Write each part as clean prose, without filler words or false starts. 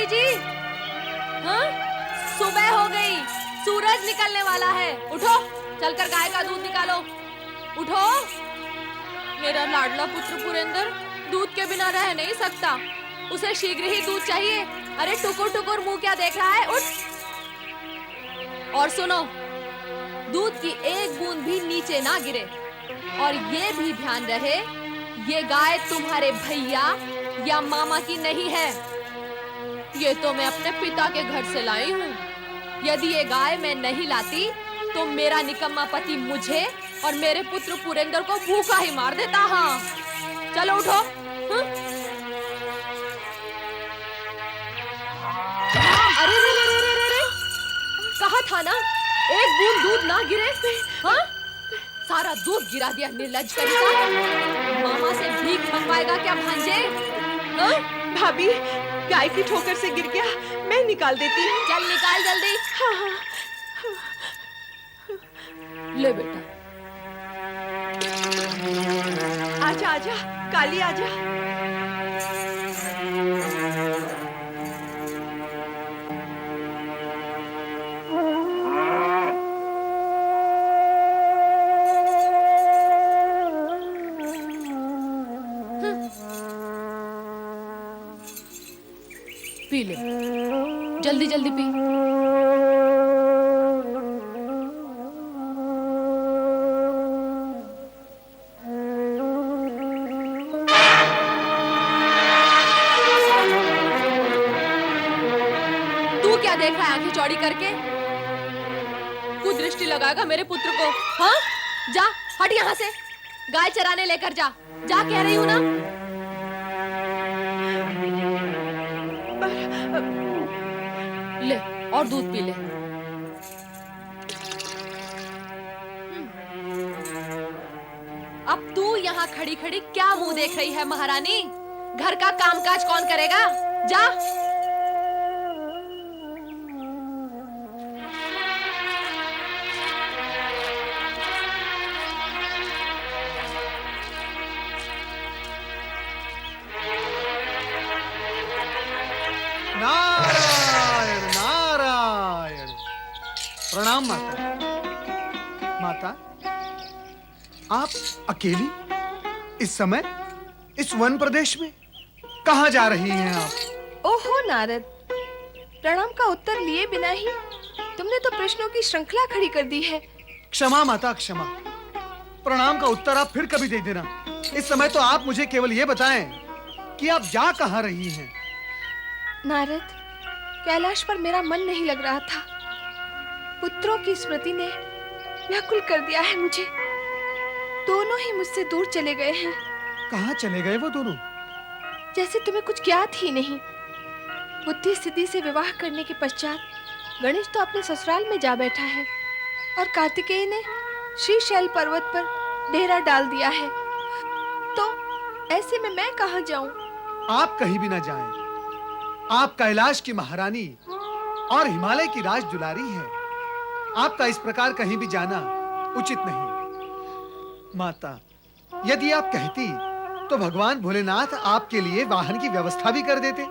जी। हाँ? सुबह हो गई, सूरज निकलने वाला है। उठो, चलकर गाय का दूध निकालो। उठो। मेरा लाडला पुत्र पुरेंद्र दूध के बिना रह नहीं सकता। उसे शीघ्र ही दूध चाहिए। अरे टुकुर टुकुर मुंह क्या देख रहा है? उठ। और सुनो, दूध की एक बूंद भी नीचे ना गिरे। और ये भी ध्यान रहे, ये गाय तुम्हारे भैया या मामा की नहीं है। ये तो मैं अपने पिता के घर से लाई हूँ। यदि ये गाय मैं नहीं लाती तो मेरा निकम्मा पति मुझे और मेरे पुत्र पुरेंद्र को भूखा ही मार देता। हाँ, चलो उठो। हाँ? अरे रे रे रे रे रे, कहा था ना एक बूंद दूध ना गिरे। हाँ? सारा दूध गिरा दिया निर्लज्ज कहीं। मामा से भीख मंगवाएगा क्या भांजे? हाँ? भाभी, गाय की ठोकर से गिर गया, मैं निकाल देती हूँ। चल निकाल जल्दी। हाँ हाँ। ले बेटा। आजा आजा, काली आजा। पी ले, जल्दी जल्दी पी। तू क्या देख रहा है आंखें चौड़ी करके? कुदृष्टि लगाएगा मेरे पुत्र को। हाँ? जा, हट यहाँ से। गाय चराने लेकर जा। जा कह रही हूँ ना। ले और दूध पी ले। अब तू यहाँ खड़ी खड़ी क्या मुंह देख रही है महारानी? घर का कामकाज कौन करेगा? जा। नारायण नारायण। प्रणाम माता। माता, आप अकेली इस समय इस वन प्रदेश में कहाँ जा रही हैं आप? ओहो नारद, प्रणाम का उत्तर लिए बिना ही तुमने तो प्रश्नों की श्रृंखला खड़ी कर दी है। क्षमा माता, क्षमा। प्रणाम का उत्तर आप फिर कभी दे देना। इस समय तो आप मुझे केवल ये बताएं कि आप जा कहाँ रही हैं। नारद, कैलाश पर मेरा मन नहीं लग रहा था। पुत्रों की स्मृति ने व्याकुल कर दिया है मुझे। दोनों ही मुझसे दूर चले गए हैं। कहाँ चले गए वो दोनों? जैसे तुम्हें कुछ ज्ञात ही नहीं। बुद्धि सिद्धि से विवाह करने के पश्चात गणेश तो अपने ससुराल में जा बैठा है और कार्तिकेय ने श्रीशैल पर्वत पर डेरा डाल दिया है। तो ऐसे में मैं कहाँ जाऊं? आप कहीं भी ना जाएं। आप कैलाश की महारानी और हिमालय की राज दुलारी हैं। आपका इस प्रकार कहीं भी जाना उचित नहीं। माता, यदि आप कहती तो भगवान भोलेनाथ आपके लिए वाहन की व्यवस्था भी कर देते।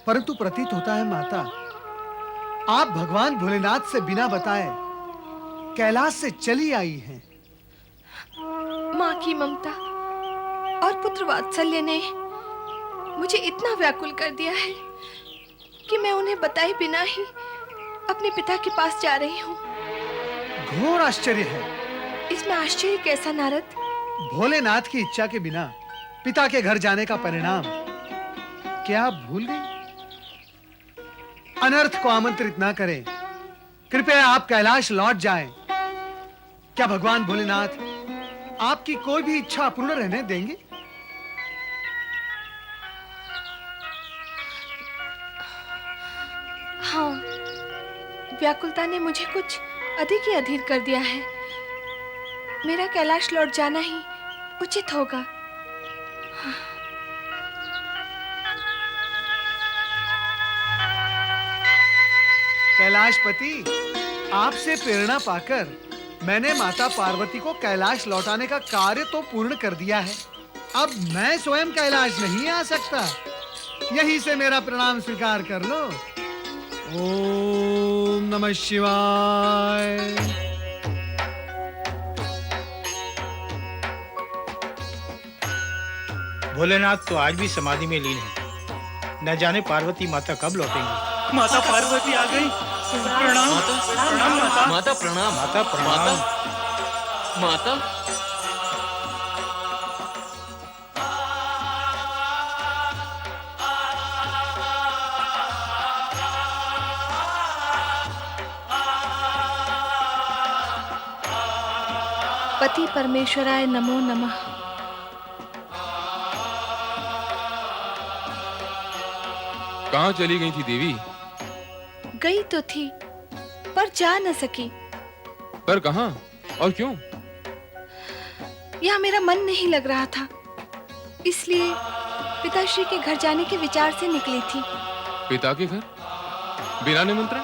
परंतु प्रतीत होता है माता, आप भगवान भोलेनाथ से बिना बताए कैलाश से चली आई हैं। माँ की ममता और पुत्र वात्सल्य ने मुझे इतना व्याकुल कर दिया है कि मैं उन्हें बताए बिना ही अपने पिता के पास जा रही हूँ। घोर आश्चर्य है। इसमें आश्चर्य कैसा नारद? भोलेनाथ की इच्छा के बिना पिता के घर जाने का परिणाम क्या आप भूल गई? अनर्थ को आमंत्रित ना करें। कृपया आप कैलाश लौट जाएं। क्या भगवान भोलेनाथ आपकी कोई भी इच्छा अपूर्ण रहने देंगे? हाँ, व्याकुलता ने मुझे कुछ अधिक ही अधीर कर दिया है। मेरा कैलाश लौट जाना ही उचित होगा। कैलाशपति, आपसे प्रेरणा पाकर मैंने माता पार्वती को कैलाश लौटाने का कार्य तो पूर्ण कर दिया है। अब मैं स्वयं कैलाश नहीं आ सकता। यहीं से मेरा प्रणाम स्वीकार कर लो। ओम नमः शिवाय। भोलेनाथ तो आज भी समाधि में लीन है। न जाने पार्वती माता कब लौटेंगी। माता पार्वती आ गई। प्रणाम प्रणाम माता। माता प्रणाम। माता प्रणाम। माता पति परमेश्वराय नमो नमः। कहाँ चली गई थी देवी? गई तो थी पर जा न सकी। पर कहाँ और क्यों? यहाँ मेरा मन नहीं लग रहा था, इसलिए पिताश्री के घर जाने के विचार से निकली थी। पिता के घर? बिना निमंत्रण?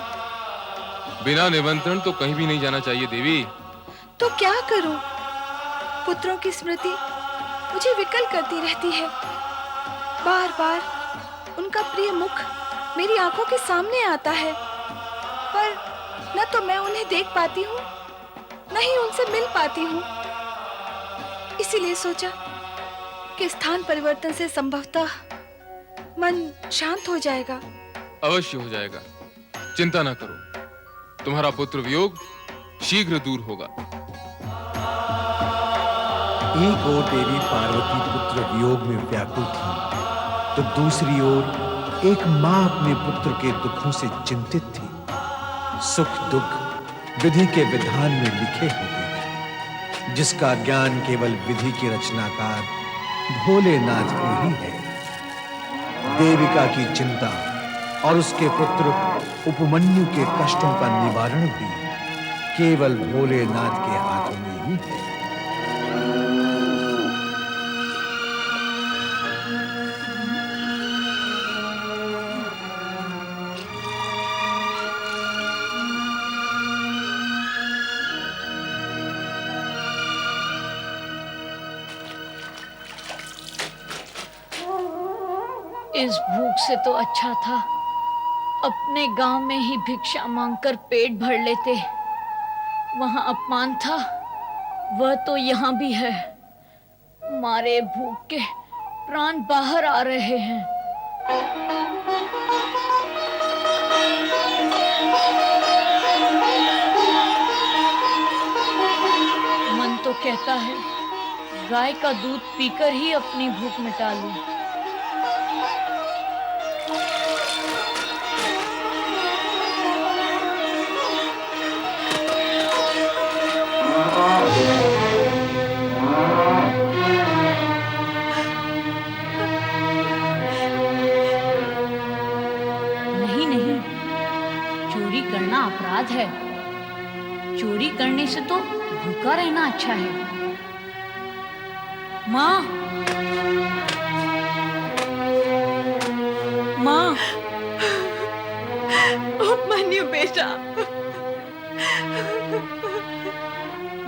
बिना निमंत्रण तो कहीं भी नहीं जाना चाहिए देवी। तो क्या करूं? पुत्रों की स्मृति मुझे विकल करती रहती है। बार बार उनका प्रिय मुख मेरी आंखों के सामने आता है, पर न तो मैं उन्हें देख पाती हूँ, न ही उनसे मिल पाती हूँ। इसीलिए सोचा कि स्थान परिवर्तन से संभवतः मन शांत हो जाएगा। अवश्य हो जाएगा, चिंता ना करो। तुम्हारा पुत्र वियोग शीघ्र दूर होगा। एक ओर देवी पार्वती पुत्र वियोग में व्याकुल थी, तो दूसरी ओर एक मां अपने पुत्र के दुखों से चिंतित थी। सुख दुख विधि के विधान में लिखे होते हैं, जिसका ज्ञान केवल विधि के रचनाकार भोलेनाथ को ही है। देविका की चिंता और उसके पुत्र उपमन्यु के कष्टों का निवारण भी केवल भोलेनाथ के हाथों में ही है। इस भूख से तो अच्छा था अपने गांव में ही भिक्षा मांगकर पेट भर लेते। वहां अपमान था, वह तो यहाँ भी है। मारे भूख के प्राण बाहर आ रहे हैं। मन तो कहता है गाय का दूध पीकर ही अपनी भूख मिटा लूं। नहीं, चोरी करना अपराध है। चोरी करने से तो भूखा रहना अच्छा है। माँ, माँ, उपमन्यु बेटा,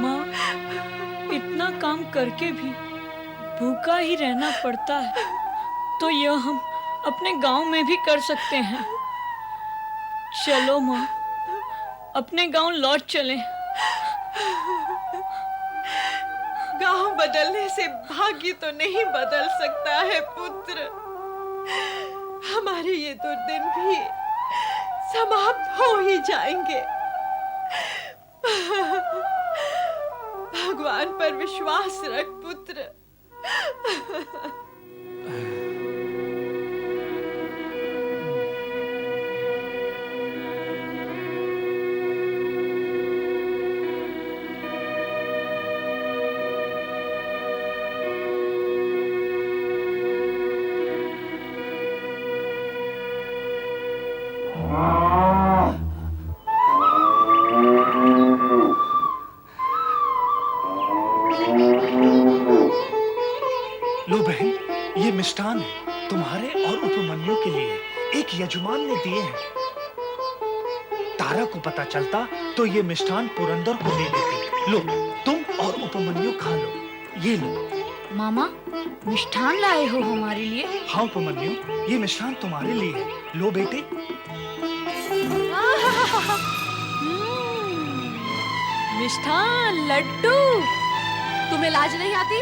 माँ, इतना काम करके भी भूखा ही रहना पड़ता है, तो यह हम अपने गांव में भी कर सकते हैं। चलो माँ, अपने गांव लौट चलें। गांव बदलने से भाग्य तो नहीं बदल सकता है पुत्र। हमारे ये दुर्दिन भी समाप्त हो ही जाएंगे। भगवान पर विश्वास रख पुत्र। लो बहन, ये मिष्ठान है तुम्हारे और उपमन्यु के लिए। एक यजमान ने दिए हैं। तारा को पता चलता तो ये मिष्ठान पुरंदर को दे देती। लो, तुम और उपमन्यु खा लो। ये लो। मामा मिष्ठान लाए हो हमारे लिए? हाँ उपमन्यु, ये मिष्ठान तुम्हारे लिए है। लो बेटे। मिष्ठान, लड्डू। तुम्हें लाज नहीं आती?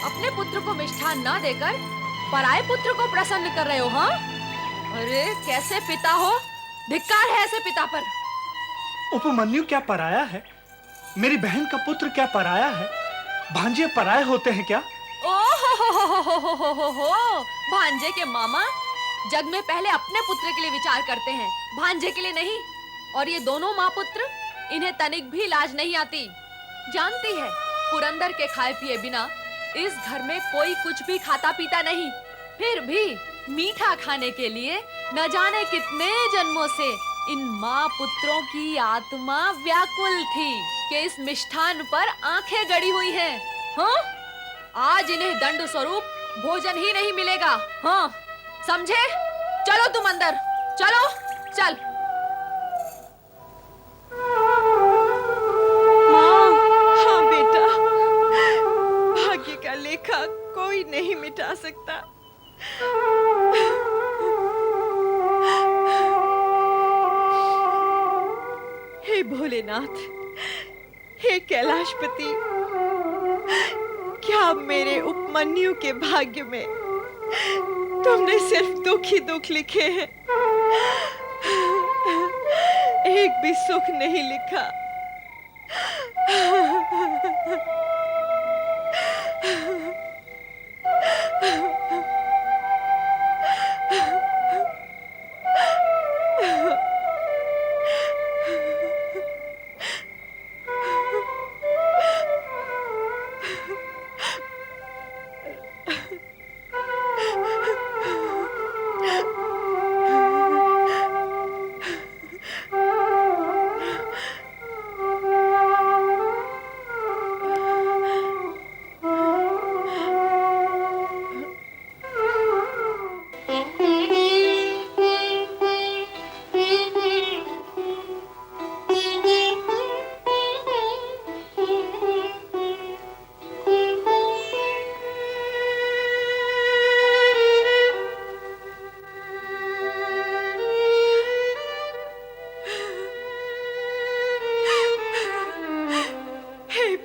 अपने पुत्र को मिष्ठान ना देकर पराये पुत्र को प्रसन्न कर रहे हो, हाँ? अरे कैसे पिता हो? धिक्कार है ऐसे पिता पर। उपमन्यु क्या पराया है? मेरी बहन का पुत्र क्या पराया है? भांजे पराये होते हैं क्या? ओहो, भांजे के मामा जग में पहले अपने पुत्र के लिए विचार करते हैं, भांजे के लिए नहीं। और ये दोनों माँ पुत्र, इन्हें तनिक भी लाज नहीं आती। जानती है, पुरंदर के खाए पिए बिना इस घर में कोई कुछ भी खाता पीता नहीं। फिर भी मीठा खाने के लिए न जाने कितने जन्मों से इन माँ पुत्रों की आत्मा व्याकुल थी कि इस मिष्ठान पर आंखें गड़ी हुई हैं। हाँ? आज इन्हें दंड स्वरूप भोजन ही नहीं मिलेगा। हाँ, समझे? चलो तुम अंदर, चलो, चल। हाँ बेटा, भाग्य का लेखा कोई नहीं मिटा सकता। हे भोलेनाथ, हे कैलाशपति, क्या मेरे उपमन्यु के भाग्य में तुमने सिर्फ दुख ही दुख लिखे हैं, एक भी सुख नहीं लिखा।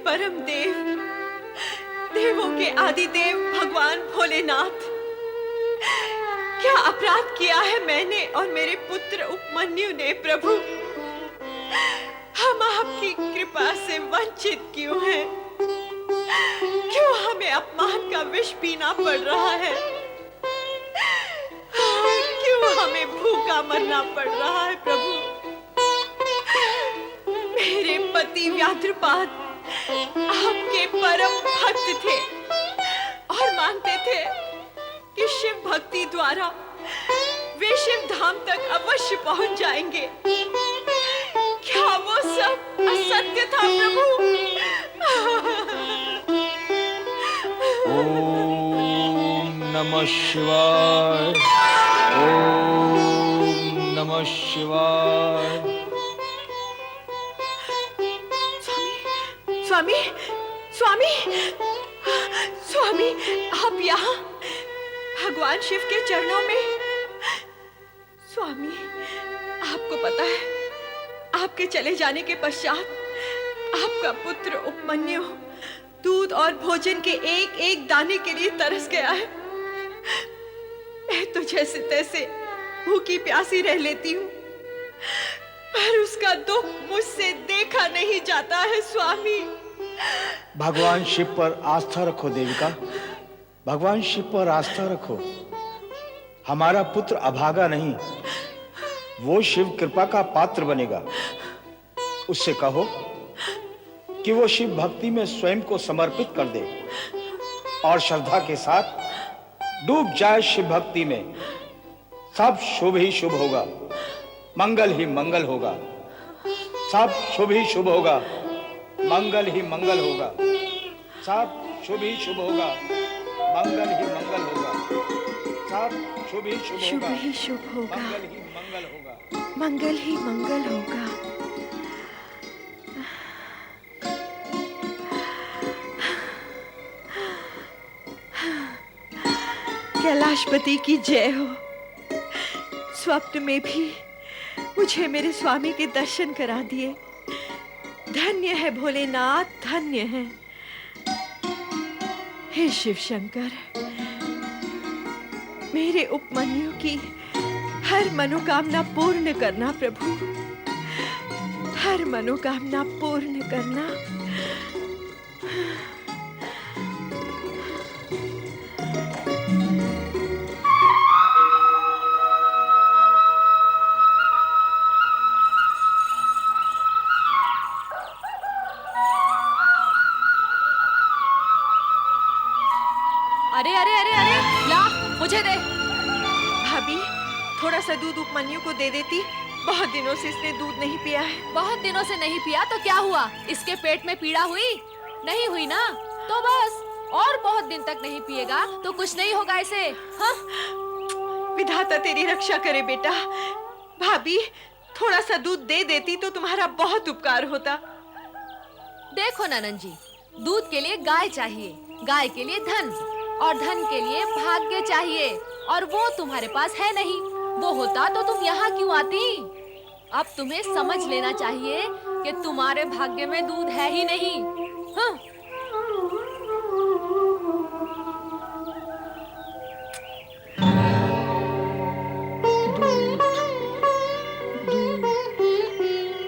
परम देव, देवों के आदिदेव भगवान भोलेनाथ, क्या अपराध किया है मैंने और मेरे पुत्र उपमन्यु ने प्रभु? हम आपकी कृपा से वंचित क्यों हैं? क्यों हमें अपमान का विष पीना पड़ रहा है? क्यों हमें भूखा मरना पड़ रहा है प्रभु? मेरे पति व्याघ्रपाद आपके परम भक्त थे और मानते थे कि शिव भक्ति द्वारा वे शिव धाम तक अवश्य पहुंच जाएंगे। क्या वो सब असत्य था प्रभु? ओम नमः शिवाय, ओम नमः शिवाय। स्वामी, स्वामी, स्वामी, आप यहाँ भगवान शिव के चरणों में। स्वामी, आपको पता है, आपके चले जाने के पश्चात आपका पुत्र उपमन्यु दूध और भोजन के एक एक दाने के लिए तरस गया है। मैं तो जैसे तैसे भूखी प्यासी रह लेती हूँ, पर उसका दुख मुझसे देखा नहीं जाता है स्वामी। भगवान शिव पर आस्था रखो देविका, भगवान शिव पर आस्था रखो। हमारा पुत्र अभागा नहीं, वो शिव कृपा का पात्र बनेगा। उससे कहो कि वो शिव भक्ति में स्वयं को समर्पित कर दे और श्रद्धा के साथ डूब जाए शिव भक्ति में। सब शुभ ही शुभ होगा, मंगल ही मंगल होगा। सब शुभ ही शुभ होगा, मंगल ही मंगल होगा। सब शुभ ही शुभ होगा, मंगल ही मंगल होगा। सब शुभ ही शुभ होगा, शुभ ही शुभ होगा, मंगल ही मंगल होगा। मंगल ही मंगल होगा। कैलाशपति की जय हो। स्वप्न में भी मुझे मेरे स्वामी के दर्शन करा दिए। धन्य है भोलेनाथ, धन्य है। हे शिव शंकर, मेरे उपमन्यु की हर मनोकामना पूर्ण करना प्रभु, हर मनोकामना पूर्ण करना। अरे अरे अरे अरे, ला मुझे दे। भाभी, थोड़ा सा दूध उपमन्यु को दे देती। बहुत दिनों से इसने दूध नहीं पिया है। बहुत दिनों से नहीं पिया तो क्या हुआ? इसके पेट में पीड़ा हुई? नहीं हुई ना? तो बस, और बहुत दिन तक नहीं पिएगा तो कुछ नहीं होगा इसे। हाँ? विधाता तेरी रक्षा करे बेटा। भाभी, थोड़ा सा दूध दे देती तो तुम्हारा बहुत उपकार होता। देखो ननन जी, दूध के लिए गाय चाहिए, गाय के लिए धन, और धन के लिए भाग्य चाहिए, और वो तुम्हारे पास है नहीं। वो होता तो तुम यहाँ क्यों आती? अब तुम्हें समझ लेना चाहिए कि तुम्हारे भाग्य में दूध है ही नहीं। हाँ?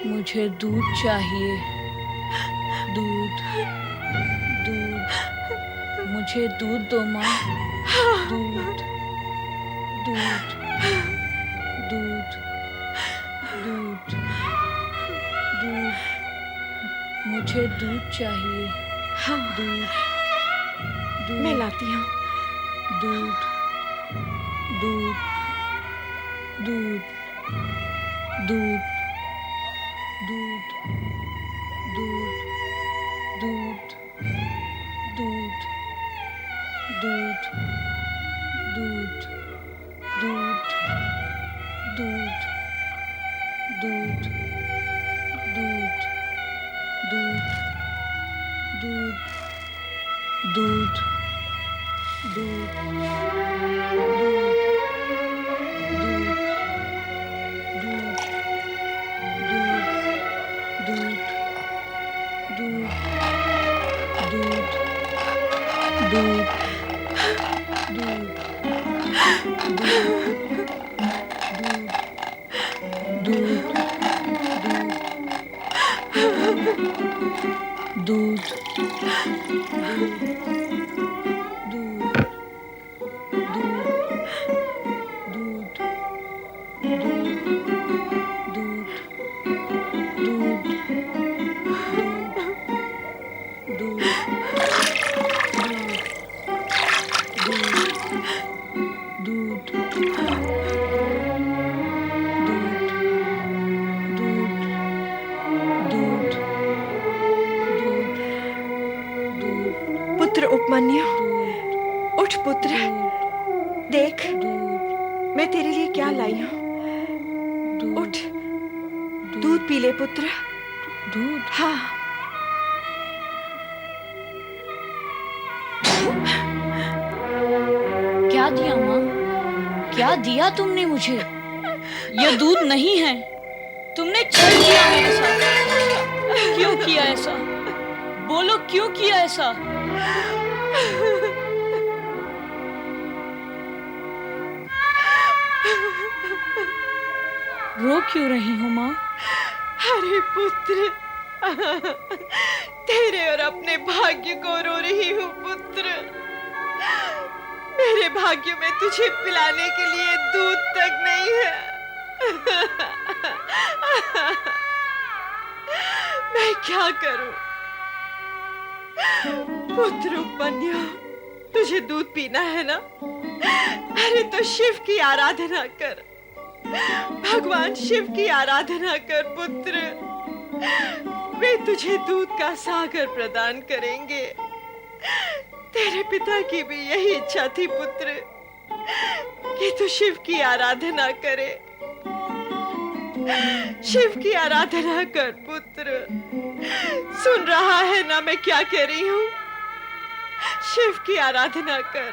मुझे दूध चाहिए। दूध, दूध, मुझे दूध दो माँ। दूध, दूध, दूध, दूध, दूध, मुझे दूध चाहिए। हाँ, दूध, दूध, मैं लाती हूँ। दूध, दूध, दूध, दूध, दूध, दूध, दूध, दूध, दूध, दूध, दूध, दूध, दूध, दूध, दूध, दूध, पुत्र उपमन्यु, उठ पुत्र। देख, मैं तेरे लिए क्या लाई हूँ। उठ, दूध पी ले पुत्र। दूध? हाँ। क्या दिया माँ? क्या दिया तुमने मुझे? यह दूध नहीं है। तुमने छल किया मेरे साथ। क्यों किया ऐसा? बोलो, क्यों किया ऐसा? रो क्यों रही हो माँ? अरे पुत्र, तेरे और अपने भाग्य को रो रही हूँ पुत्र। मेरे भाग्य में तुझे पिलाने के लिए दूध तक नहीं है। मैं क्या करूं? पुत्र उपमन्यु, तुझे दूध पीना है ना? अरे तो शिव की आराधना कर, भगवान शिव की आराधना कर पुत्र। वे तुझे दूध का सागर प्रदान करेंगे। तेरे पिता की भी यही इच्छा थी पुत्र, कि तू शिव की आराधना करे। शिव की आराधना कर पुत्र। सुन रहा है ना मैं क्या कह रही हूँ? शिव की आराधना कर।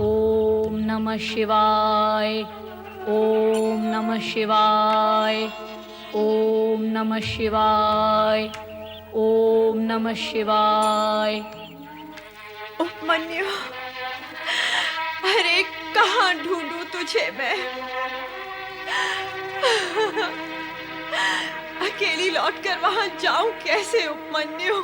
ओम नमः शिवाय, ओम नमः शिवाय, ओम नमः शिवाय, ओम नमः शिवाय। उपमन्यु, अरे कहाँ ढूंढूं तुझे मैं? अकेली लौटकर वहां जाऊं कैसे उपमन्यु?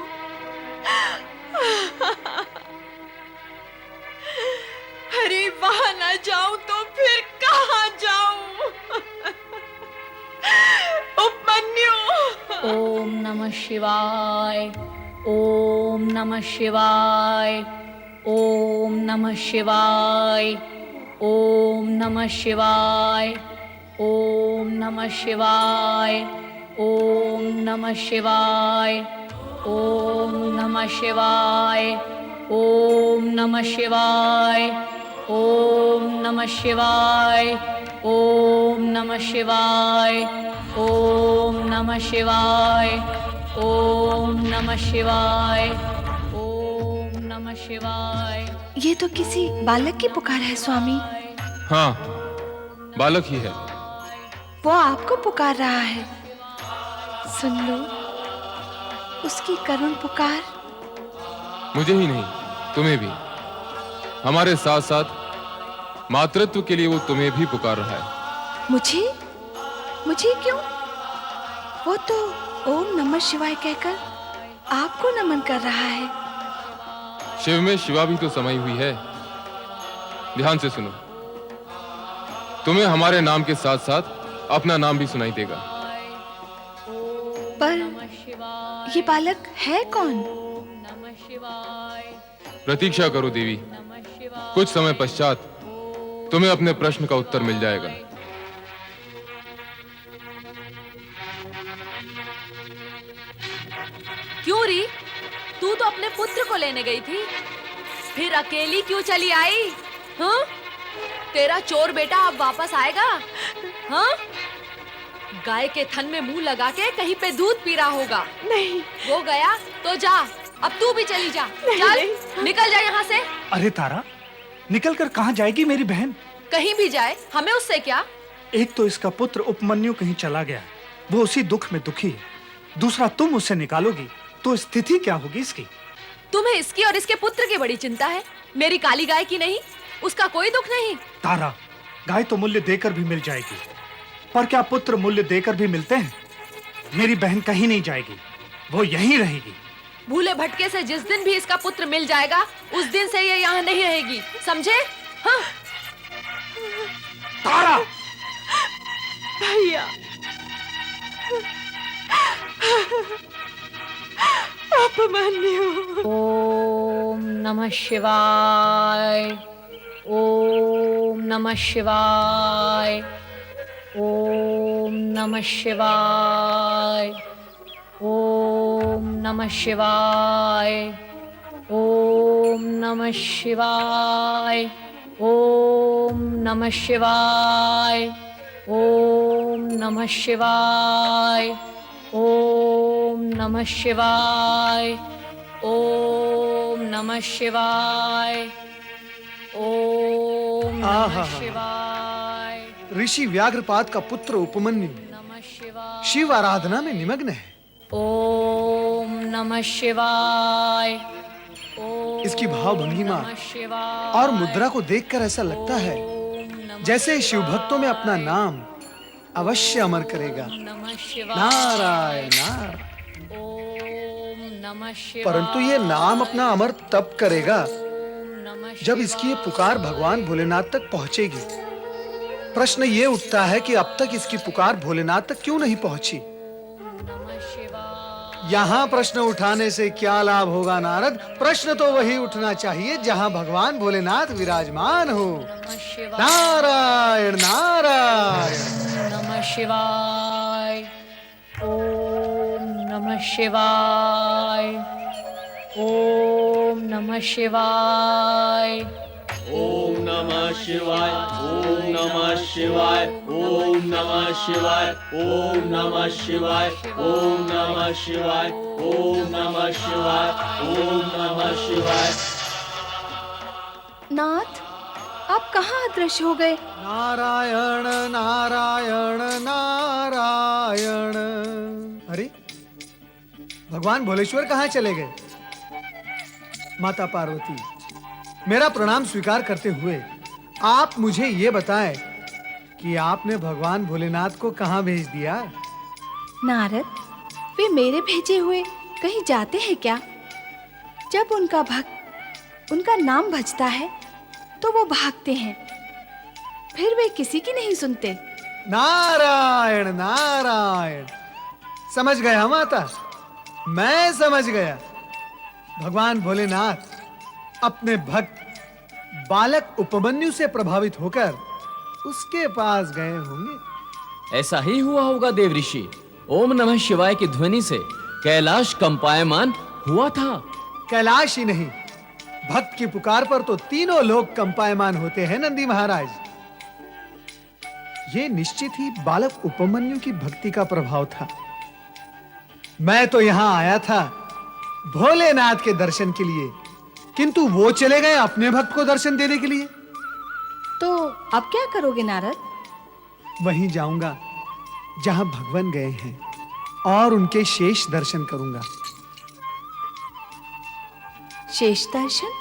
अरे वहां ना जाऊं तो फिर कहाँ जाऊं? उपमन्यु! ओम नमः शिवाय, ओम नमः शिवाय, ओम नमः शिवाय, ओम नमः शिवाय, ओम नमः शिवाय, ओम नमः शिवाय, ओम नमः शिवाय, ओम नमः शिवाय, ओम नमः शिवाय, ओम नमः शिवाय, ओम नमः शिवाय, ओम नमः शिवाय, ओम नमः शिवाय। ये तो किसी बालक की पुकार है स्वामी। हाँ, बालक ही है। वो आपको पुकार रहा है। सुन लो उसकी करुण पुकार। मुझे ही नहीं, तुम्हें भी। हमारे साथ साथ मातृत्व के लिए वो तुम्हें भी पुकार रहा है। मुझे? मुझे क्यों? वो तो ओम नमः शिवाय कहकर आपको नमन कर रहा है। शिव में शिवा भी तो समाई हुई है। ध्यान से सुनो, तुम्हें हमारे नाम के साथ साथ अपना नाम भी सुनाई देगा। पर ये बालक है कौन? प्रतीक्षा करो देवी, कुछ समय पश्चात तुम्हें अपने प्रश्न का उत्तर मिल जाएगा। क्यों री? तू तो अपने पुत्र को लेने गई थी, फिर अकेली क्यों चली आई? हाँ? तेरा चोर बेटा अब वापस आएगा? हाँ? गाय के थन में मुंह लगा के कहीं पे दूध पी रहा होगा। नहीं। वो गया तो जा, अब तू भी चली जा। चल, निकल जा यहाँ से। अरे तारा, निकल कर कहाँ जाएगी मेरी बहन? कहीं भी जाए, हमें उससे क्या? एक तो इसका पुत्र उपमन्यु कहीं चला गया, वो उसी दुख में दुखी है। दूसरा तुम उसे निकालोगी तो स्थिति क्या होगी इसकी? तुम्हें इसकी और इसके पुत्र की बड़ी चिंता है, मेरी काली गाय की नहीं। उसका कोई दुख नहीं। तारा, गाय तो मूल्य देकर भी मिल जाएगी, पर क्या पुत्र मूल्य देकर भी मिलते हैं? मेरी बहन कहीं नहीं जाएगी, वो यहीं रहेगी। भूले भटके से जिस दिन भी इसका पुत्र मिल जाएगा, उस दिन से ये यहाँ नहीं रहेगी, समझे? हाँ? तारा! भैया, उपमन्यु। ओम नमः शिवाय, ओम नमः शिवाय, ओम नमः शिवाय, ओम नमः शिवाय, ओम नमः शिवाय, ओम नमः शिवाय, ओम नमः शिवाय, ओम नमः शिवाय, ओम नमः शिवाय, ओम नमः शिवाय, ऋषि व्याघ्रपाद का पुत्र उपमन्यु नमः शिवाय, शिव आराधना में निमग्न है। ओम नमः शिवाय, ओम इसकी भाव भंगिमा नमः शिवाय, और मुद्रा को देखकर ऐसा लगता है ओम नमः जैसे शिव भक्तों में अपना नाम अवश्य अमर करेगा। नमः शिवाय, नारायण नारायण। ओम नमः शिवाय, परंतु ये नाम अपना अमर तब करेगा ओम नमः जब इसकी ये पुकार भगवान भोलेनाथ तक पहुंचेगी। प्रश्न ये उठता है कि अब तक इसकी पुकार भोलेनाथ तक क्यों नहीं पहुंची? नमः शिवाय, यहाँ प्रश्न उठाने से क्या लाभ होगा नारद? प्रश्न तो वही उठना चाहिए जहाँ भगवान भोलेनाथ विराजमान हो। नमः शिवाय, नारायण नारायण। नमः शिवाय, ओम नमः शिवाय, ओम नमः शिवाय, ओम नमः शिवाय, ओम नमः शिवाय, ओम नमः शिवाय, ओम नमः शिवाय, ओम नमः शिवाय, ओम नमः शिवाय, ओम नमः शिवाय। नाथ, कहाँ अदृश्य हो गए? नारायण नारायण नारायण। अरे भगवान भोलेश्वर कहाँ चले गए? माता पार्वती, मेरा प्रणाम स्वीकार करते हुए आप मुझे ये बताएं कि आपने भगवान भोलेनाथ को कहाँ भेज दिया? नारद, वे मेरे भेजे हुए कहीं जाते हैं क्या? जब उनका भक्त उनका नाम भजता है तो वो भागते हैं, फिर वे किसी की नहीं सुनते। नारायण नारायण, समझ गया माता, मैं समझ गया। भगवान भोलेनाथ अपने भक्त बालक उपमन्यु से प्रभावित होकर उसके पास गए होंगे। ऐसा ही हुआ होगा देव ऋषि। ओम नमः शिवाय की ध्वनि से कैलाश कंपायमान हुआ था। कैलाश ही नहीं, भक्त की पुकार पर तो तीनों लोग कंपायमान होते हैं नंदी महाराज। ये निश्चित ही बालक उपमन्यु की भक्ति का प्रभाव था। मैं तो यहां आया था भोलेनाथ के दर्शन के लिए, किंतु वो चले गए अपने भक्त को दर्शन देने के लिए। तो अब क्या करोगे नारद? वहीं जाऊंगा जहां भगवान गए हैं और उनके शेष दर्शन करूंगा। शेष दर्शन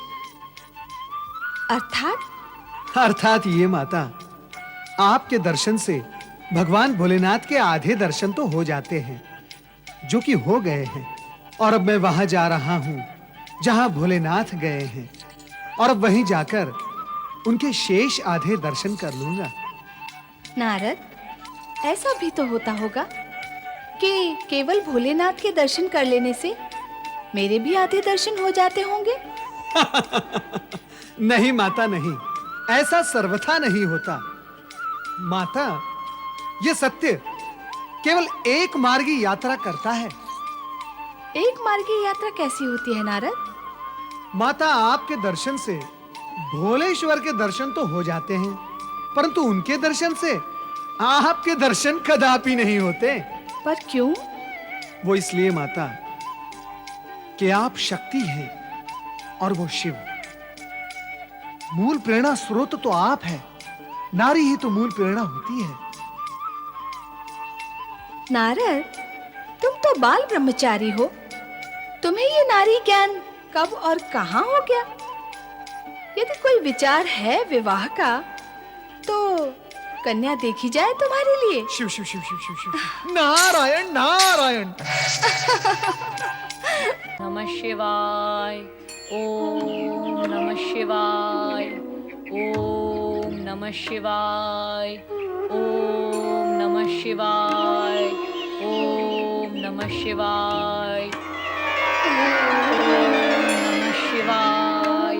अर्थात ये माता, आपके दर्शन से भगवान भोलेनाथ के आधे दर्शन तो हो जाते हैं, जो कि हो गए हैं, और अब मैं वहां जा रहा हूं जहां भोलेनाथ गए हैं, और अब वहीं जाकर उनके शेष आधे दर्शन कर लूंगा। नारद, ऐसा भी तो होता होगा कि केवल भोलेनाथ के दर्शन कर लेने से मेरे भी आधे दर्शन हो जाते होंगे। नहीं माता नहीं, ऐसा सर्वथा नहीं होता। माता, ये सत्य केवल एक मार्गी यात्रा करता है। एक मार्गी यात्रा कैसी होती है नारद? माता, आपके दर्शन से भोलेश्वर के दर्शन तो हो जाते हैं, परंतु उनके दर्शन से आपके दर्शन कदापि नहीं होते। पर क्यों? वो इसलिए माता कि आप शक्ति हैं और वो शिव। मूल प्रेरणा स्रोत तो आप है, नारी ही तो मूल प्रेरणा होती है। नारद, तुम तो बाल ब्रह्मचारी हो, तुम्हें ये नारी ज्ञान कब और कहां हो गया? यदि कोई विचार है विवाह का तो कन्या देखी जाए तुम्हारे लिए। शिव शिव शिव शिव शिव शिव, नारायण नारायण। नमः शिवाय। ओम नमः शिवाय। ओम नमः शिवाय। ओम नमः शिवाय। ओम नमः शिवाय। ओम नमः शिवाय।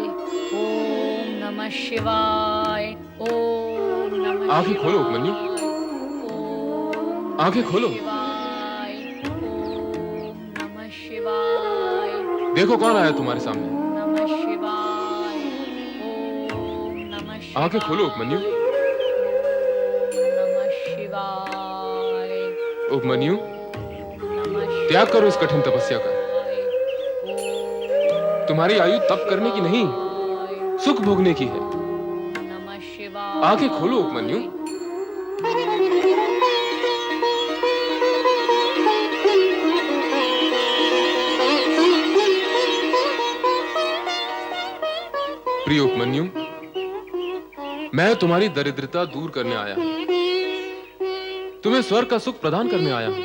ओम नमः शिवाय। ओम नमः आंखें खोलो उपमन्यु, आंखें खोलो। ओम नमः शिवाय। देखो कौन आया तुम्हारे सामने। नमः शिवाय। ओम नमः शिवाय। आंखें खोलो उपमन्यु। नमः शिवाय। उपमन्यु, नमः त्याग करो इस कठिन तपस्या का। तुम्हारी आयु तप करने की नहीं, सुख भोगने की है। नमः शिवाय। आंखें खोलो उपमन्यु। प्रिय उपमन्यु, मैं तुम्हारी दरिद्रता दूर करने आया हूं, तुम्हें स्वर्ग का सुख प्रदान करने आया हूं।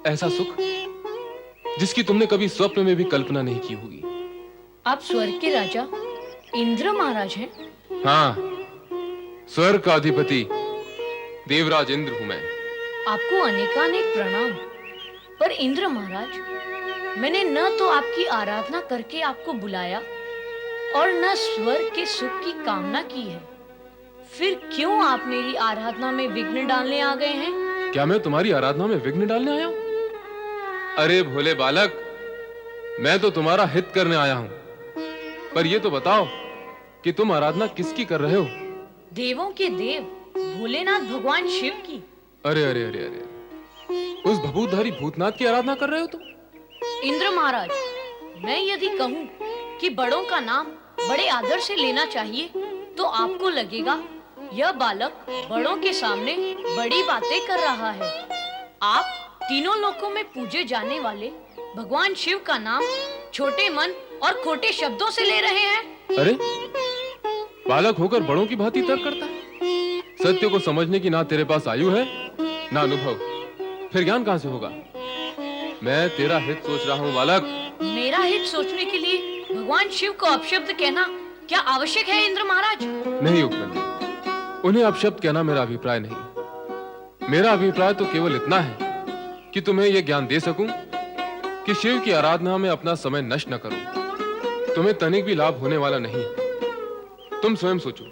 ऐसा सुख जिसकी तुमने कभी स्वप्न में भी कल्पना नहीं की होगी। आप स्वर्ग के राजा इंद्र महाराज हैं? हाँ, स्वर्ग का अधिपति देवराज इंद्र हूं मैं। आपको अनेकानेक प्रणाम। पर इंद्र महाराज, मैंने न तो आपकी आराधना करके आपको बुलाया और न स्वर्ग के सुख की कामना की है, फिर क्यों आप मेरी आराधना में विघ्न डालने आ गए हैं? क्या मैं तुम्हारी आराधना में विघ्न डालने आया हूं? अरे भोले बालक, मैं तो तुम्हारा हित करने आया हूं, पर ये तो बताओ कि तुम आराधना किसकी कर रहे हो? देवों के देव भोलेनाथ भगवान शिव की। अरे अरे अरे अरे, उस भभूतधारी भूतनाथ की आराधना कर रहे हो तुम? इंद्र महाराज, मैं यदि कहूँ कि बड़ों का नाम बड़े आदर से लेना चाहिए तो आपको लगेगा यह बालक बड़ों के सामने बड़ी बातें कर रहा है। आप तीनों लोकों में पूजे जाने वाले भगवान शिव का नाम छोटे मन और खोटे शब्दों से ले रहे हैं। अरे बालक होकर बड़ों की भांति तर्क करता है। सत्य को समझने की ना तेरे पास आयु है ना अनुभव, फिर ज्ञान कहां से होगा? मैं तेरा हित सोच रहा हूँ बालक। मेरा हित सोचने के लिए भगवान शिव को अपशब्द कहना क्या आवश्यक है इंद्र महाराज? नहीं उपमन्यु, उन्हें अपशब्द कहना मेरा अभिप्राय नहीं। मेरा अभिप्राय तो केवल इतना है कि तुम्हें यह ज्ञान दे सकूं कि शिव की आराधना में अपना समय नष्ट न करो। तुम्हें तनिक भी लाभ होने वाला नहीं है। तुम स्वयं सोचो,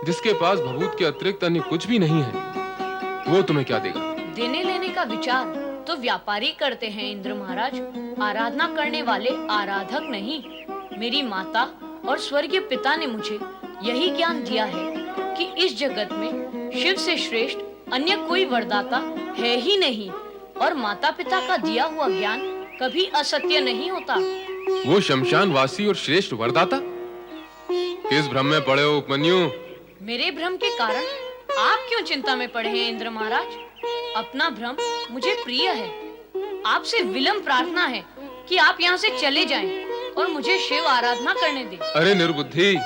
जिसके पास भभूत के अतिरिक्त अन्य कुछ भी नहीं है, वो तुम्हें क्या देगा? देने लेने का विचार तो व्यापारी करते हैं इंद्र महाराज, आराधना करने वाले आराधक नहीं। मेरी माता और स्वर्गीय पिता ने मुझे यही ज्ञान दिया है कि इस जगत में शिव से श्रेष्ठ अन्य कोई वरदाता है ही नहीं, और माता पिता का दिया हुआ ज्ञान कभी असत्य नहीं होता। वो शमशान वासी और श्रेष्ठ वरदाता? किस भ्रम में पड़े हो उपमन्यु? मेरे भ्रम के कारण आप क्यों चिंता में पड़े हैं इंद्र महाराज? अपना भ्रम मुझे प्रिय है। आपसे विलंब प्रार्थना है कि आप यहाँ से चले जाएं और मुझे शिव आराधना करने दें। अरे निर्बुद्धि,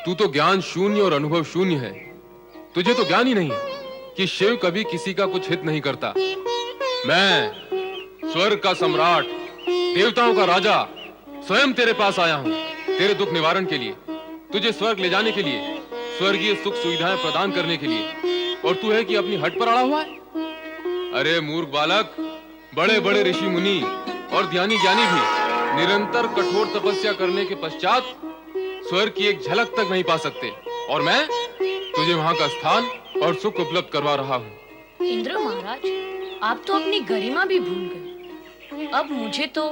तू तो ज्ञान शून्य और अनुभव शून्य है। तुझे तो ज्ञान ही नहीं है कि शिव कभी किसी का कुछ हित नहीं करता। मैं स्वर्ग का सम्राट, देवताओं का राजा, स्वयं तेरे पास आया हूँ तेरे दुख निवारण के लिए, तुझे स्वर्ग ले जाने के लिए, स्वर्गीय सुख सुविधाएं प्रदान करने के लिए, और तू है कि अपनी हट पर अड़ा हुआ है। अरे मूर्ख बालक, बड़े बड़े ऋषि मुनि और ध्यानी ज्ञानी भी निरंतर कठोर तपस्या करने के पश्चात स्वर्ग की एक झलक तक नहीं पा सकते, और मैं तुझे वहां का स्थान और सुख उपलब्ध करवा रहा हूँ। इंद्र महाराज, आप तो अपनी गरिमा भी भूल गए। अब मुझे तो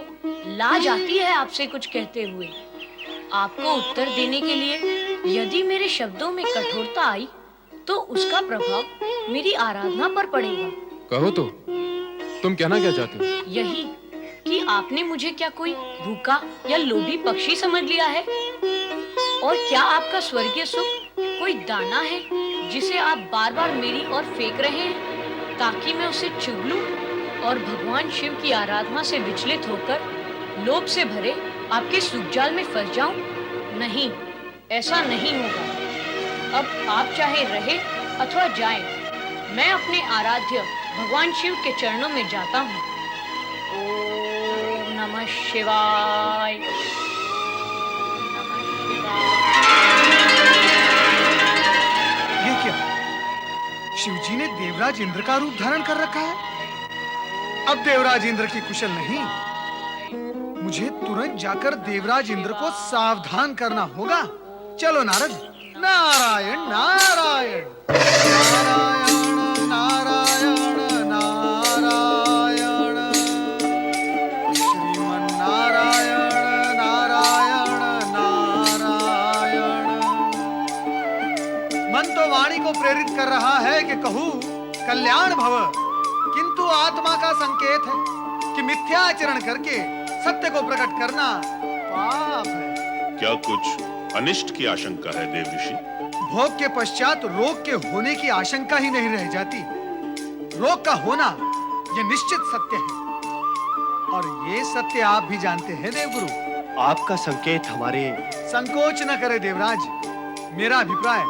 लाज आती है आपसे कुछ कहते हुए। आपको उत्तर देने के लिए यदि मेरे शब्दों में कठोरता आई तो उसका प्रभाव मेरी आराधना पर पड़ेगा। कहो तो, तुम कहना क्या चाहते हो? यही कि आपने मुझे क्या कोई भूखा या लोभी पक्षी समझ लिया है, और क्या आपका स्वर्गीय सुख कोई दाना है जिसे आप बार बार मेरी ओर फेंक रहे हैं ताकि मैं उसे चुग लूं और भगवान शिव की आराधना से विचलित होकर लोभ से भरे आपके सुखजाल में फंस जाऊं? नहीं, ऐसा नहीं होगा। अब आप चाहे रहे अथवा जाएं, मैं अपने आराध्य भगवान शिव के चरणों में जाता हूँ। ओम नमः शिवाय। ये क्या? शिवजी ने देवराज इंद्र का रूप धारण कर रखा है। अब देवराज इंद्र की कुशल नहीं, मुझे तुरंत जाकर देवराज इंद्र को सावधान करना होगा। चलो नारद। नारायण नारायण नारायण नारायण नारायण, श्रीमन नारायण नारायण नारायण। मन तो वाणी को प्रेरित कर रहा है कि कहूँ कल्याण भव, किंतु आत्मा का संकेत है कि मिथ्याचरण करके सत्य को प्रकट करना पाप है। क्या कुछ अनिष्ट की आशंका है देव ऋषि? भोग के पश्चात रोग के होने की आशंका ही नहीं रह जाती। रोग का होना यह निश्चित सत्य है, और ये सत्य आप भी जानते हैं देवगुरु। आपका संकेत हमारे... संकोच न करे देवराज। मेरा अभिप्राय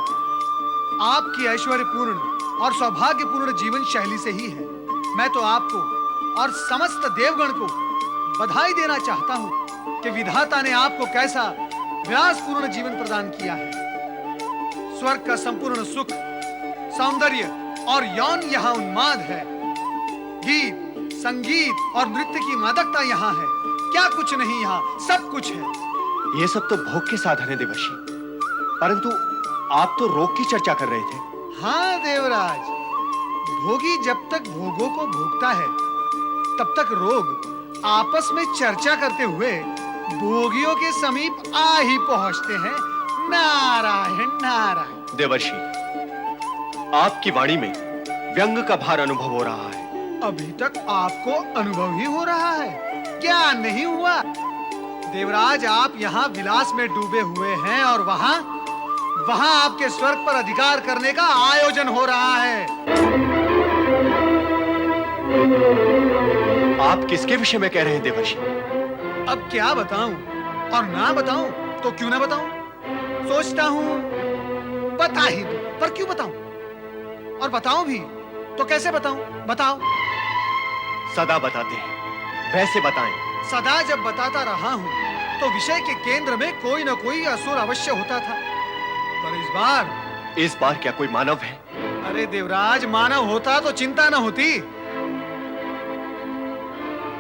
आपकी ऐश्वर्यपूर्ण और सौभाग्यपूर्ण जीवन शैली से ही है। मैं तो आपको और समस्त देवगण को बधाई देना चाहता हूँ कि विधाता ने आपको कैसा विलासपूर्ण जीवन प्रदान किया है। स्वर्ग का संपूर्ण सुख, सौंदर्य और यौन यहाँ उन्माद है। गीत, संगीत और नृत्य की मादकता यहाँ है। क्या कुछ नहीं, यहाँ सब कुछ है। ये सब तो भोग के साधन है देवर्षि, परंतु आप तो रोग की चर्चा कर रहे थे। हाँ देवराज, भोगी जब तक भोगों को भोगता है तब तक रोग आपस में चर्चा करते हुए भोगियों के समीप आ ही पहुंचते हैं। नारायण नारायण। देवर्षि, आपकी वाणी में व्यंग का भार अनुभव हो रहा है। अभी तक आपको अनुभव ही हो रहा है, क्या नहीं हुआ? देवराज, आप यहाँ विलास में डूबे हुए हैं और वहाँ वहां आपके स्वर्ग पर अधिकार करने का आयोजन हो रहा है। आप किसके विषय में कह रहे हैं देवर्षि? अब क्या बताऊं, और ना बताऊं तो क्यों ना बताऊं? सोचता हूं बता ही दूं, पर क्यों बताऊं? और बताऊं भी तो कैसे बताऊं? बताओ। सदा बताते हैं, वैसे बताएं। सदा जब बताता रहा हूं तो विषय के केंद्र में कोई ना कोई असुर अवश्य होता था, पर इस बार क्या कोई मानव है? अरे देवराज, मानव होता तो चिंता न होती।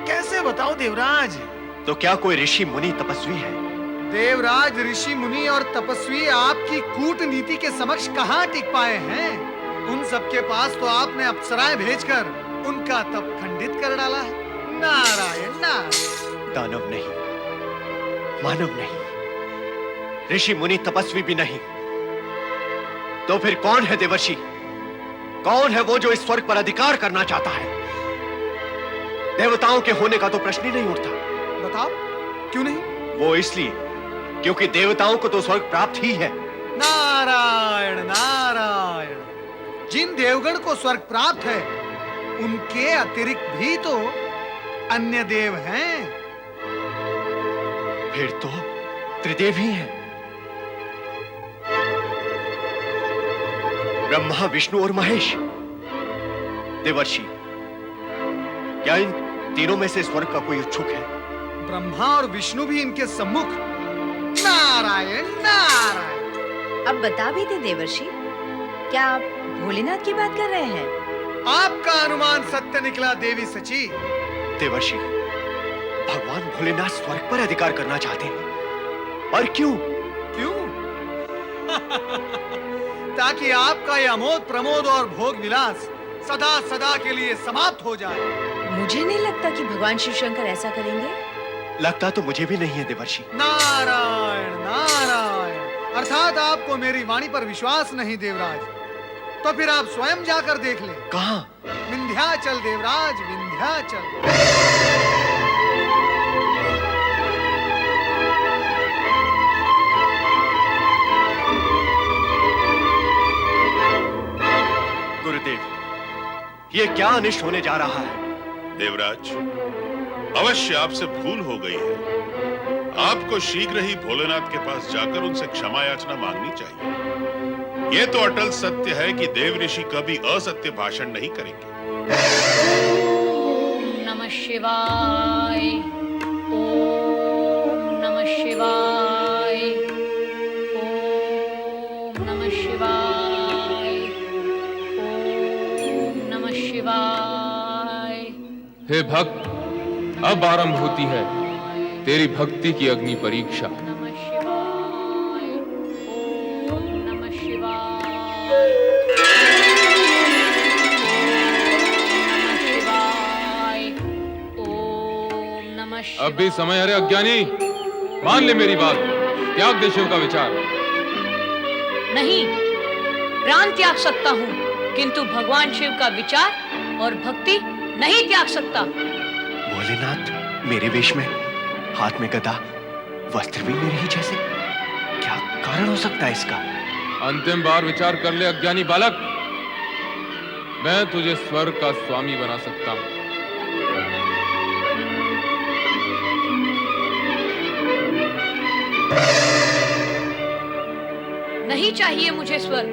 कैसे बताओ देवराज? तो क्या कोई ऋषि मुनि तपस्वी है? देवराज, ऋषि मुनि और तपस्वी आपकी कूटनीति के समक्ष कहां टिक पाए हैं? उन सबके पास तो आपने अप्सराएं भेजकर उनका तप खंडित कर डाला है। नारायण नारायण। दानव नहीं, मानव नहीं, ऋषि मुनि तपस्वी भी नहीं, तो फिर कौन है देवर्षि? कौन है वो जो इस स्वर्ग पर अधिकार करना चाहता है? देवताओं के होने का तो प्रश्न ही नहीं उठता। बताओ क्यों नहीं? वो इसलिए क्योंकि देवताओं को तो स्वर्ग प्राप्त ही है। नारायण नारायण। जिन देवगण को स्वर्ग प्राप्त है उनके अतिरिक्त भी तो अन्य देव हैं। फिर तो त्रिदेव ही हैं। ब्रह्मा, विष्णु और महेश। देवर्षि, क्या इन तीनों में से स्वर्ग का कोई इच्छुक है? ब्रह्मा और विष्णु भी इनके सम्मुख। नारायण नारायण। अब बता भी दे देवर्षि, क्या आप भोलेनाथ की बात कर रहे हैं? आपका अनुमान सत्य निकला देवी सची। देवर्षि, भगवान भोलेनाथ स्वर्ग पर अधिकार करना चाहते हैं। और क्यों? क्यों? ताकि आपका यह अमोद प्रमोद और भोग विलास सदा सदा के लिए समाप्त हो जाए। मुझे नहीं लगता कि भगवान शिव शंकर ऐसा करेंगे। लगता तो मुझे भी नहीं है देवर्षि। नारायण नारायण। अर्थात आपको मेरी वाणी पर विश्वास नहीं देवराज। तो फिर आप स्वयं जाकर देख लें। कहां? विंध्याचल देवराज, विंध्याचल। गुरुदेव, ये क्या अनिष्ट होने जा रहा है? देवराज, अवश्य आपसे भूल हो गई है। आपको शीघ्र ही भोलेनाथ के पास जाकर उनसे क्षमा याचना मांगनी चाहिए। यह तो अटल सत्य है कि देव ऋषि कभी असत्य भाषण नहीं करेंगे। ओम नमः शिवाय, ओम नमः शिवाय, ओम नमः शिवाय, ओम नमः शिवाय। हे भक्त, अब आरंभ होती है तेरी भक्ति की अग्नि परीक्षा। नमः शिवाय, ओम नमः शिवाय, ओम नमः शिवाय। अब भी समय है रे अज्ञानी, मान ले मेरी बात, त्याग दे शिव का विचार। नहीं, प्राण त्याग सकता हूँ, किंतु भगवान शिव का विचार और भक्ति नहीं त्याग सकता। भोलेनाथ मेरे वेश में, हाथ में गदा, वस्त्र भी मेरे ही जैसे। क्या कारण हो सकता है इसका? अंतिम बार विचार कर ले अज्ञानी बालक, मैं तुझे स्वर्ग का स्वामी बना सकता हूं। नहीं चाहिए मुझे स्वर्ग,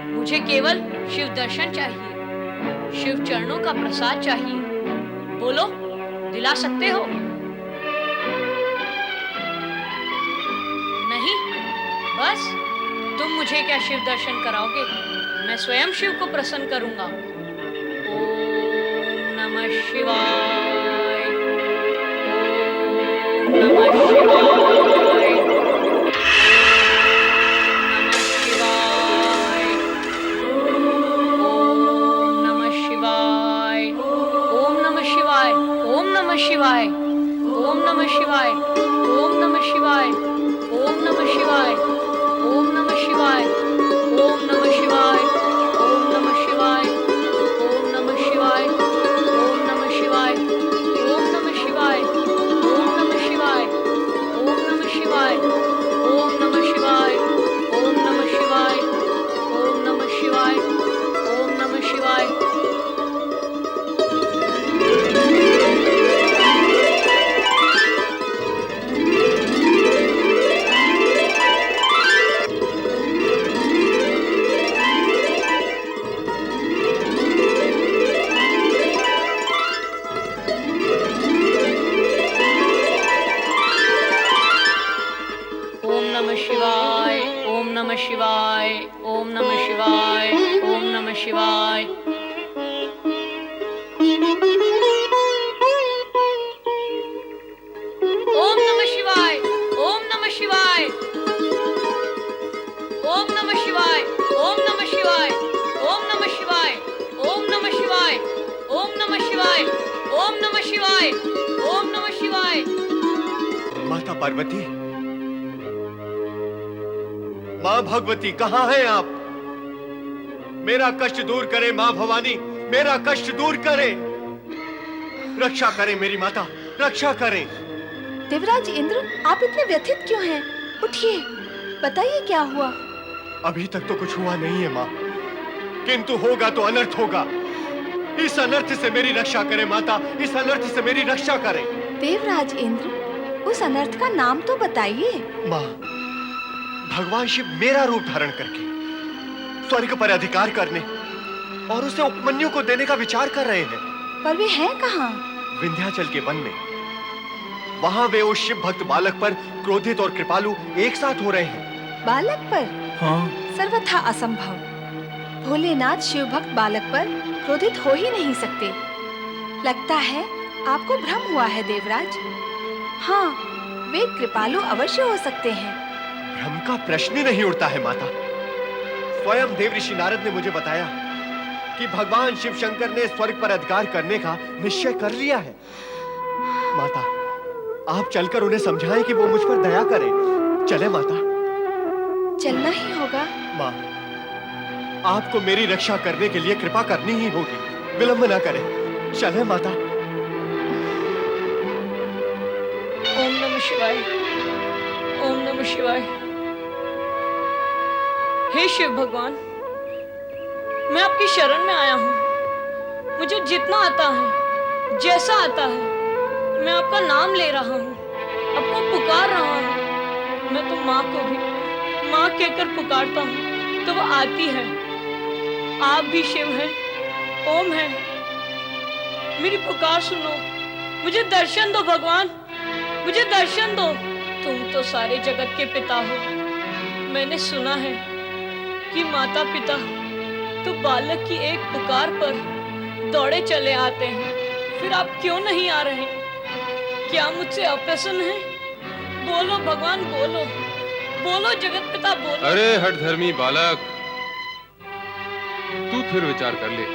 मुझे केवल शिव दर्शन चाहिए, शिव चरणों का प्रसाद चाहिए। बोलो, दिला सकते हो? नहीं, बस तुम मुझे क्या शिव दर्शन कराओगे? मैं स्वयं शिव को प्रसन्न करूंगा। ओम नमः शिवाय, ओम नमः शिवाय, ओम नमः शिवाय, ओम नमः शिवाय, ओम नमः शिवाय, ओम नमः शिवाय, ओम नमः शिवाय, ओम नमः शिवाय, ओम नमः शिवाय, ओम नमः शिवाय, ओम नमः शिवाय, ओम नमः शिवाय, ओम नमः शिवाय, ओम नमः शिवाय, ओम नमः शिवाय, ओम नमः शिवाय, ओम नमः शिवाय, ओम नमः शिवाय, नमः शिवाय, ओम नमः शिवाय, ओम नमः शिवाय। माता पार्वती, मां भगवती, कहां हैं आप? मेरा कष्ट दूर करें मां भवानी, मेरा कष्ट दूर करें, रक्षा करें मेरी माता, रक्षा करें। देवराज इंद्र, आप इतने व्यथित क्यों हैं? उठिए, बताइए क्या हुआ? अभी तक तो कुछ हुआ नहीं है मां, किंतु होगा तो अनर्थ होगा। इस अनर्थ से मेरी रक्षा करें माता, इस अनर्थ से मेरी रक्षा करें। देवराज इंद्र, उस अनर्थ का नाम तो बताइए। मां, भगवान शिव मेरा रूप धारण करके स्वर्ग पर अधिकार करने और उसे उपमन्यु को देने का विचार कर रहे हैं। पर वे हैं कहाँ? विंध्याचल के वन में। वहां वे उस शिव भक्त बालक पर क्रोधित और कृपालु एक साथ हो रहे हैं। बालक पर? हाँ। सर्वथा असंभव। भोलेनाथ शिव भक्त बालक पर क्रोधित हो ही नहीं सकते। लगता है आपको भ्रम हुआ है देवराज। हाँ, वे कृपालु अवश्य हो सकते हैं। भ्रम का प्रश्न ही नहीं उठता है माता। स्वयं देवऋषि नारद ने मुझे बताया कि भगवान शिव शंकर ने स्वर्ग पर अधिकार करने का निश्चय कर लिया है। माता, आप चलकर उन्हें समझाएं कि वो मुझ पर दया करें। चले माता। चलना ही होगा। माँ, आपको मेरी रक्षा करने के लिए कृपा करनी ही होगी, विलंब न करें। चले माता। ओम नमः शिवाय, ओम नमः शिवाय। हे शिव भगवान, मैं आपकी शरण में आया हूँ। मुझे जितना आता है, जैसा आता है, मैं आपका नाम ले रहा हूँ, आपको पुकार रहा हूँ। मैं तो माँ को भी माँ कहकर पुकारता हूँ तो वो आती है। आप भी शिव हैं, ओम है। मेरी पुकार सुनो, मुझे दर्शन दो भगवान, मुझे दर्शन दो। तुम तो सारे जगत के पिता हो। मैंने सुना है कि माता पिता तो बालक की एक पुकार पर दौड़े चले आते हैं। फिर आप क्यों नहीं आ रहे? क्या मुझसे अप्रसन्न है? बोलो भगवान, बोलो बोलो जगत पिता, बोलो। अरे हठधर्मी बालक, तू फिर विचार कर ले,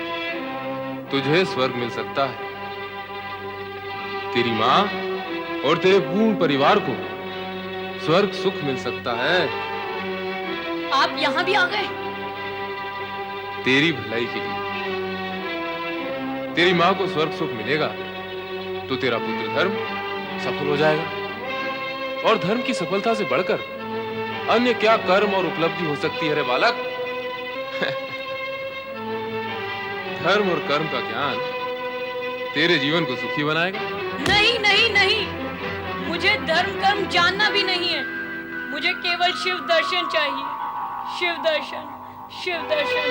तुझे स्वर्ग मिल सकता है। तेरी माँ और तेरे पूर्ण परिवार को स्वर्ग सुख मिल सकता है। आप यहाँ भी आ गए? तेरी भलाई के लिए। तेरी माँ को स्वर्ग सुख मिलेगा तो तेरा पुत्र धर्म सफल हो जाएगा। और धर्म की सफलता से बढ़कर अन्य क्या कर्म और उपलब्धि हो सकती है रे बालक? धर्म और कर्म का ज्ञान तेरे जीवन को सुखी बनाएगा। नहीं नहीं नहीं, मुझे धर्म कर्म जानना भी नहीं है। मुझे केवल शिव दर्शन चाहिए। शिव दर्शन, शिव दर्शन।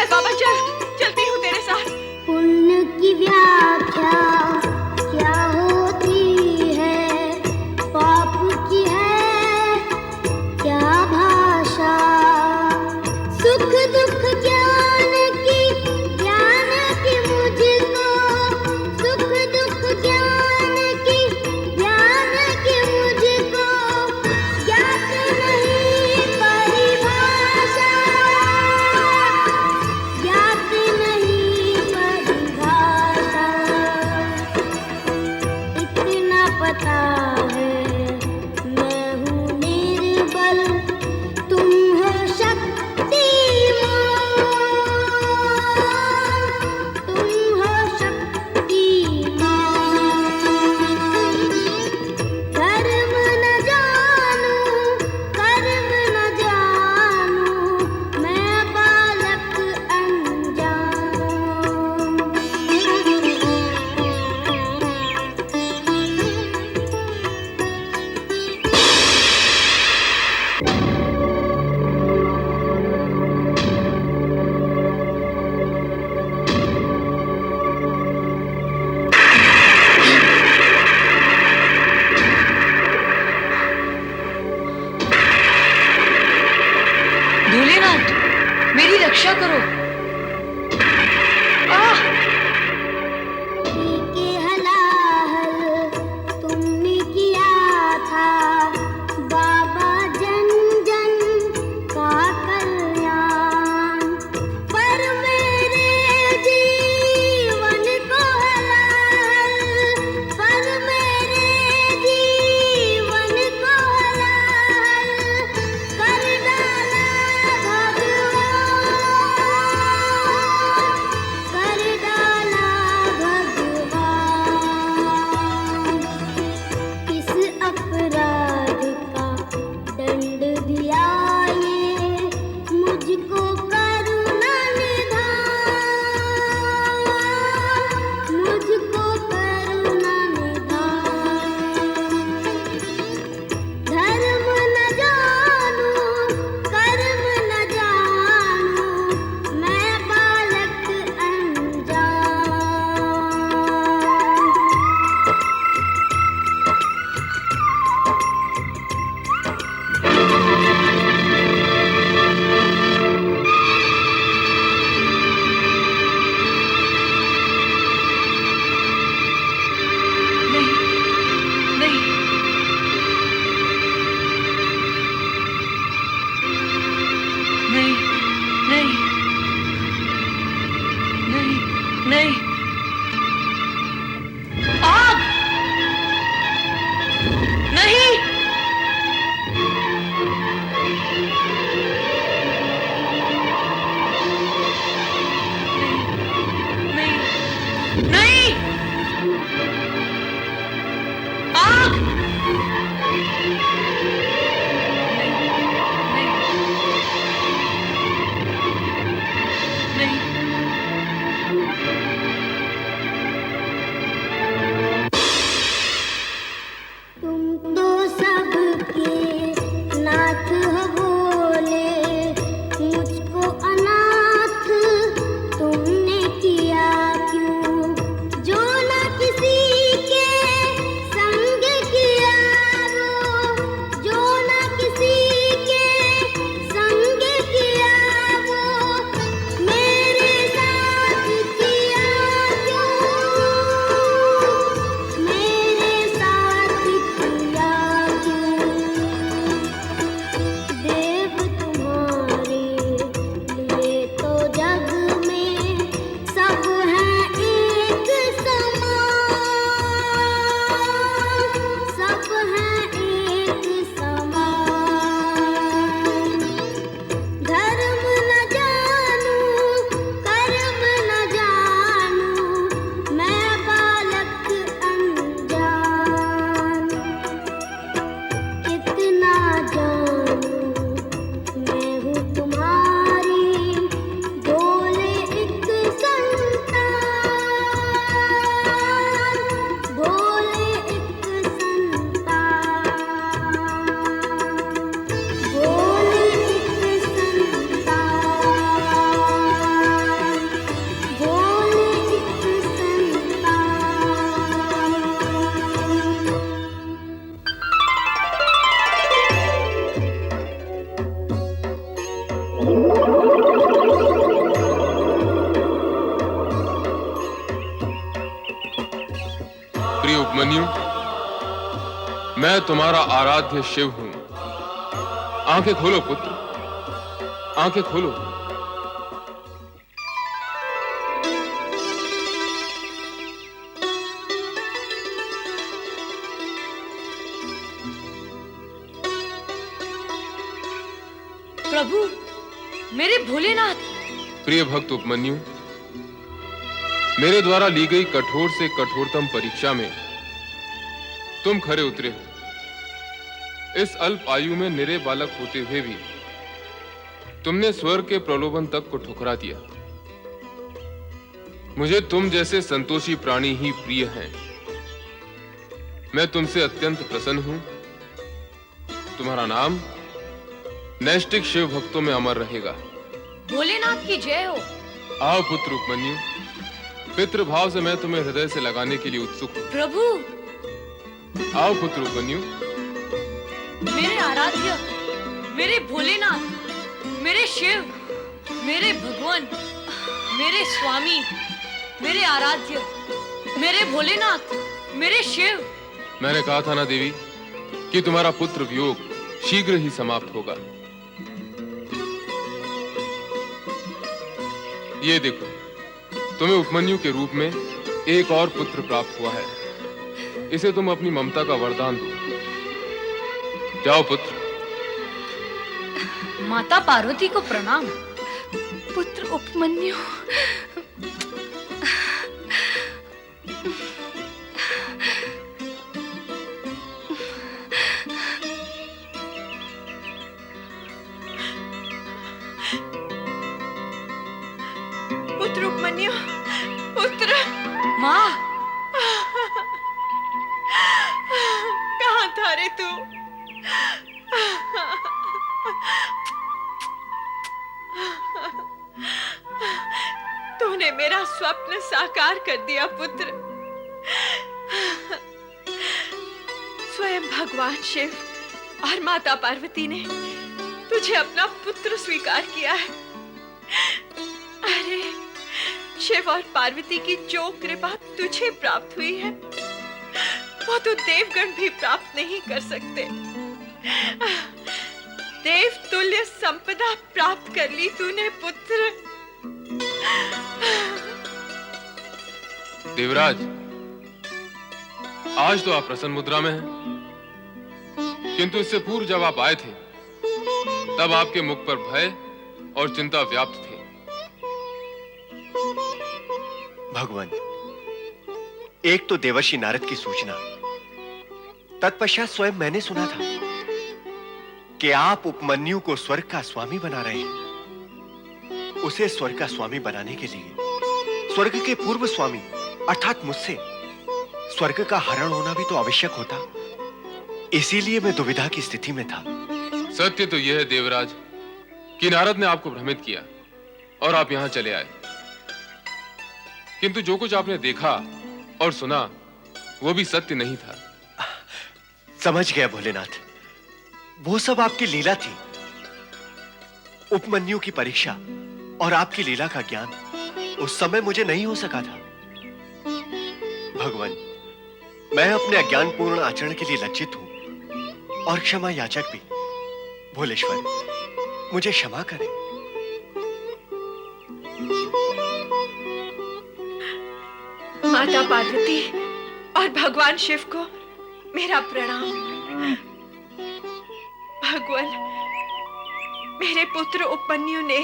बाबा चल, चलती हूँ तेरे साथ। पुण्य की व्याख्या क्या होती है, पाप की है क्या भाषा, सुख दुख ज्ञान की मुझको, सुख दुख ज्ञान की मुझको ज्ञात नहीं परिभाषा, ज्ञात नहीं परिभाषा। इतना पता है मैं हूँ निर्बल, तुम हो शक्तिमान, तुम हो शक्तिमान। धर्म न जानूं, कर्म न जानूं, मैं बालक अनजान। भोलेनाथ, मेरी रक्षा करो। आह! के हलाहल तुमने किया था, बाबा जन जन का कल्याण, पर मेरे जीवन को हलाहल, पर मेरे जीवन को हलाहल कर डाला भगवान। उपमन्यु, मैं तुम्हारा आराध्य शिव हूं। आंखें खोलो पुत्र, आंखें खोलो। प्रभु, मेरे भोलेनाथ। प्रिय भक्त उपमन्यु, मेरे द्वारा ली गई कठोर से कठोरतम परीक्षा में तुम खरे उतरे हो। इस अल्प आयु में निरे बालक होते हुए भी तुमने स्वर्ग के प्रलोभन तक को ठुकरा दिया। मुझे तुम जैसे संतोषी प्राणी ही प्रिय हैं। मैं तुमसे अत्यंत प्रसन्न हूं। तुम्हारा नाम नैष्टिक शिव भक्तों में अमर रहेगा। भोलेनाथ की जय हो। आओ पुत्र उपमन्यु, पितृभाव से मैं तुम्हें हृदय से लगाने के लिए उत्सुक हूं। प्रभु, आओ पुत्र उपमन्यु। मेरे आराध्य, मेरे भोलेनाथ, मेरे शिव, मेरे भगवान, मेरे स्वामी, मेरे आराध्य, मेरे भोलेनाथ, मेरे शिव। मैंने कहा था ना देवी कि तुम्हारा पुत्र वियोग शीघ्र ही समाप्त होगा। ये देखो, तुम्हें उपमन्यु के रूप में एक और पुत्र प्राप्त हुआ है। इसे तुम अपनी ममता का वरदान दो। जाओ पुत्र। माता पार्वती को प्रणाम। पुत्र उपमन्यु, पुत्र उपमन्यु, पुत्र। माँ, कहाँ था रे तू? तूने मेरा स्वप्न साकार कर दिया पुत्र। स्वयं भगवान शिव और माता पार्वती ने तुझे अपना पुत्र स्वीकार किया है। अरे, शिव और पार्वती की जो कृपा तुझे प्राप्त हुई है वो तो देवगण भी प्राप्त नहीं कर सकते। देव तुल्य संपदा प्राप्त कर ली तूने पुत्र। देवराज, आज तो आप प्रसन्न मुद्रा में हैं, किंतु इससे पूर्व जब आप आए थे तब आपके मुख पर भय और चिंता व्याप्त थे। भगवान, एक तो देवर्षि नारद की सूचना, तत्पश्चात स्वयं मैंने सुना था कि आप उपमन्यु को स्वर्ग का स्वामी बना रहे हैं। उसे स्वर्ग का स्वामी बनाने के लिए स्वर्ग के पूर्व स्वामी अर्थात मुझसे स्वर्ग का हरण होना भी तो आवश्यक होता। इसीलिए मैं दुविधा की स्थिति में था। सत्य तो यह है देवराज कि नारद ने आपको भ्रमित किया और आप यहां चले आए, किंतु जो कुछ आपने देखा और सुना वो भी सत्य नहीं था। समझ गया भोलेनाथ, वो सब आपकी लीला थी। उपमन्यु की परीक्षा और आपकी लीला का ज्ञान उस समय मुझे नहीं हो सका था। भगवान, मैं अपने अज्ञानपूर्ण आचरण के लिए लज्जित हूं और क्षमा याचक भी। भोलेश्वर, मुझे क्षमा करें। माता पार्वती और भगवान शिव को मेरा प्रणाम। भगवान, मेरे पुत्र उपमन्यु ने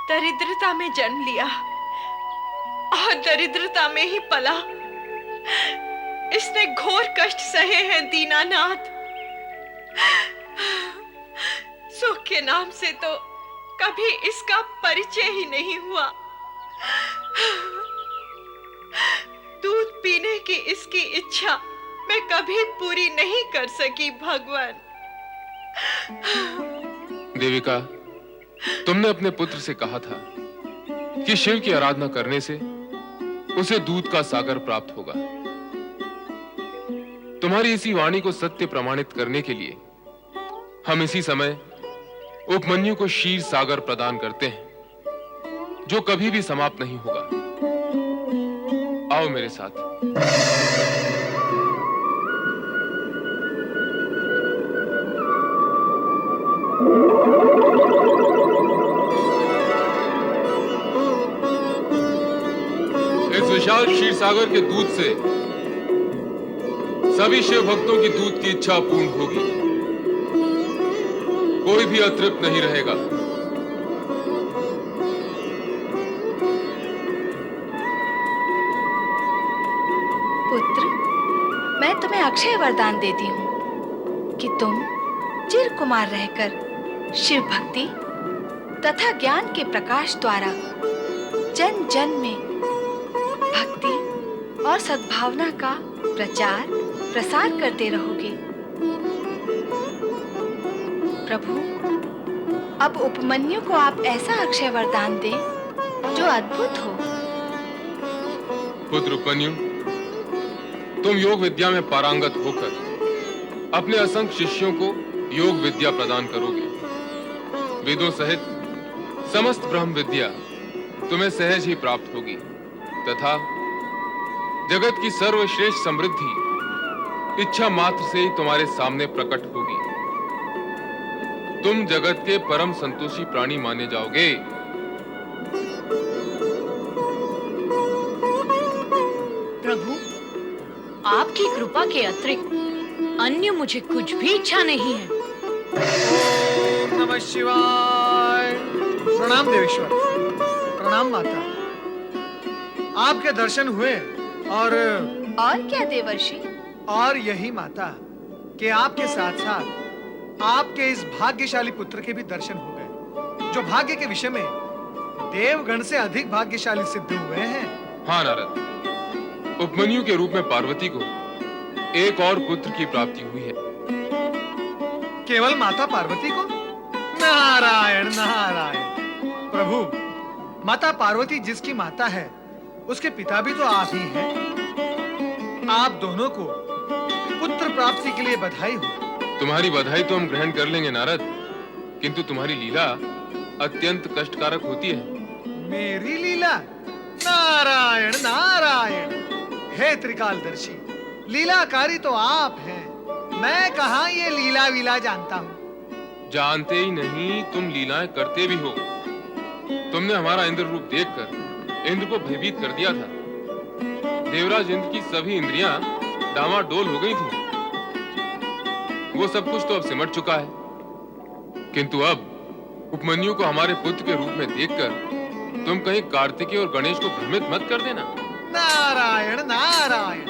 दरिद्रता में जन्म लिया और दरिद्रता में ही पला। इसने घोर कष्ट सहे हैं दीनानाथ। सुख के नाम से तो कभी इसका परिचय ही नहीं हुआ। दूध पीने की इसकी इच्छा मैं कभी पूरी नहीं कर सकी भगवान। देविका, तुमने अपने पुत्र से कहा था कि शिव की आराधना करने से उसे दूध का सागर प्राप्त होगा। तुम्हारी इसी वाणी को सत्य प्रमाणित करने के लिए हम इसी समय उपमन्यु को क्षीर सागर प्रदान करते हैं, जो कभी भी समाप्त नहीं होगा। आओ मेरे साथ। विशाल क्षीर सागर के दूध से सभी शिव भक्तों की दूध की इच्छा पूर्ण होगी। कोई भी अतृप्त नहीं रहेगा। पुत्र, मैं तुम्हें अक्षय वरदान देती हूँ कि तुम चिर कुमार रहकर शिव भक्ति तथा ज्ञान के प्रकाश द्वारा जन जन में भक्ति और सद्भावना का प्रचार प्रसार करते रहोगे। प्रभु, अब उपमन्यु को आप ऐसा अक्षय वरदान दें जो अद्भुत हो। पुत्र उपमन्यु, तुम योग विद्या में पारंगत होकर अपने असंख्य शिष्यों को योग विद्या प्रदान करोगे। वेदों सहित समस्त ब्रह्म विद्या तुम्हें सहज ही प्राप्त होगी तथा जगत की सर्वश्रेष्ठ समृद्धि इच्छा मात्र से ही तुम्हारे सामने प्रकट होगी। तुम जगत के परम संतोषी प्राणी माने जाओगे। प्रभु, आपकी कृपा के अतिरिक्त अन्य मुझे कुछ भी इच्छा नहीं है। ओम नमः शिवाय। प्रणाम देवेश्वर, प्रणाम माता। आपके दर्शन हुए और क्या देवर्षि? और यही माता कि आपके साथ साथ आपके इस भाग्यशाली पुत्र के भी दर्शन हो गए, जो भाग्य के विषय में देवगण से अधिक भाग्यशाली सिद्ध हुए हैं। हाँ नारद, उपमन्यु के रूप में पार्वती को एक और पुत्र की प्राप्ति हुई है। केवल माता पार्वती को? नारायण नारायण। प्रभु, माता पार्वती जिसकी माता है उसके पिता भी तो आप ही हैं। आप दोनों को पुत्र प्राप्ति के लिए बधाई हो। तुम्हारी बधाई तो हम ग्रहण कर लेंगे नारद, किंतु तुम्हारी लीला अत्यंत कष्टकारक होती है। मेरी लीला? नारायण नारायण। हे त्रिकालदर्शी, लीलाकारी तो आप हैं। मैं कहाँ ये लीला वीला जानता हूँ। जानते ही नहीं, तुम लीलाएं करते भी हो। तुमने हमारा इंद्र रूप देखकर इंद्र को भयभीत कर दिया था। देवराज इंद्र की सभी इंद्रियां डामाडोल हो गई थी। वो सब कुछ तो अब सिमट चुका है, किंतु अब उपमन्यु को हमारे पुत्र के रूप में देखकर तुम कहीं कार्तिकेय और गणेश को भ्रमित मत कर देना। नारायण नारायण।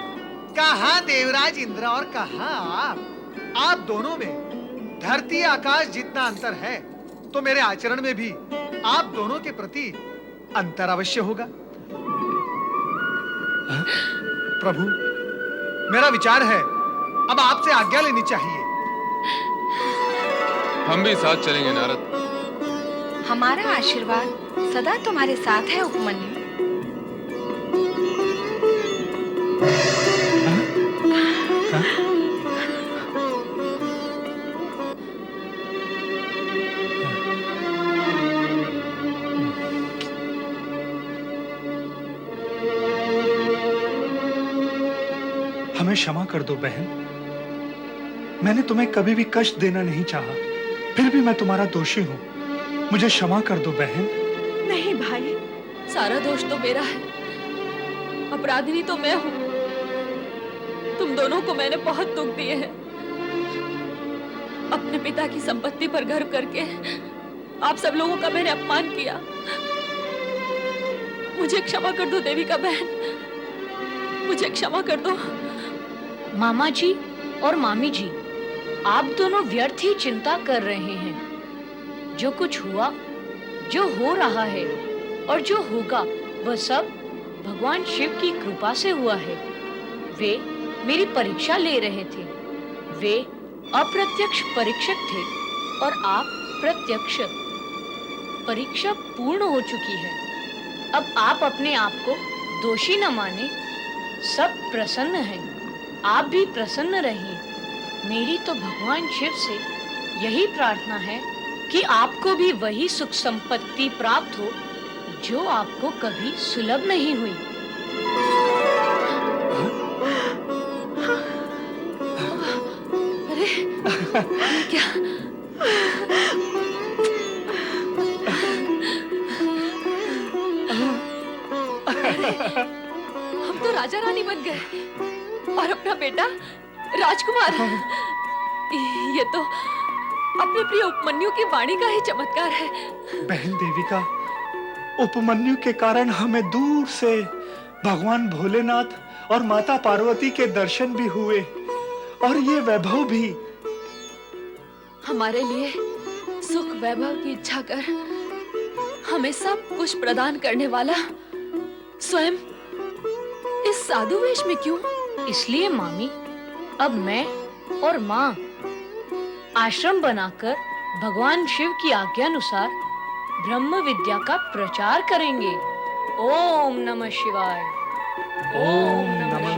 कहाँ देवराज इंद्र और कहाँ आप दोनों में धरती आकाश जितना अंतर है, तो मेरे आचरण में भी आप दोनों के प्रति अंतर अवश्य होगा। प्रभु, मेरा विचार है अब आपसे आज्ञा लेनी चाहिए। हम भी साथ चलेंगे नारद। हमारा आशीर्वाद सदा तुम्हारे साथ है उपमन्यु। हमें क्षमा कर दो बहन। मैंने तुम्हें कभी भी कष्ट देना नहीं चाहा, फिर भी मैं तुम्हारा दोषी हूँ। मुझे क्षमा कर दो बहन। नहीं भाई, सारा दोष तो मेरा है, अपराधिनी तो मैं हूँ। तुम दोनों को मैंने बहुत दुख दिए हैं। अपने पिता की संपत्ति पर गर्व करके आप सब लोगों का मैंने अपमान किया। मुझे क्षमा कर दो देविका बहन, मुझे क्षमा कर दो। मामा जी और मामी जी, आप दोनों व्यर्थ ही चिंता कर रहे हैं। जो कुछ हुआ, जो हो रहा है और जो होगा, वह सब भगवान शिव की कृपा से हुआ है। वे मेरी परीक्षा ले रहे थे। वे अप्रत्यक्ष परीक्षक थे और आप प्रत्यक्ष। परीक्षा पूर्ण हो चुकी है। अब आप अपने आप को दोषी न माने। सब प्रसन्न हैं। आप भी प्रसन्न रहिए। मेरी तो भगवान शिव से यही प्रार्थना है कि आपको भी वही सुख संपत्ति प्राप्त हो जो आपको कभी सुलभ नहीं हुई। अरे क्या? राजा रानी बन गए और अपना बेटा राजकुमार। ये तो अपने प्रिय उपमन्यु की वाणी का ही चमत्कार है। बहन देविका, उपमन्यु के कारण हमें दूर से भगवान भोलेनाथ और माता पार्वती के दर्शन भी हुए और ये वैभव भी। हमारे लिए सुख वैभव की इच्छा कर हमें सब कुछ प्रदान करने वाला स्वयं इस साधु वेश में क्यों? इसलिए मामी, अब मैं और माँ आश्रम बनाकर भगवान शिव की आज्ञानुसार ब्रह्म विद्या का प्रचार करेंगे। ओम नमः शिवाय। ओम नमः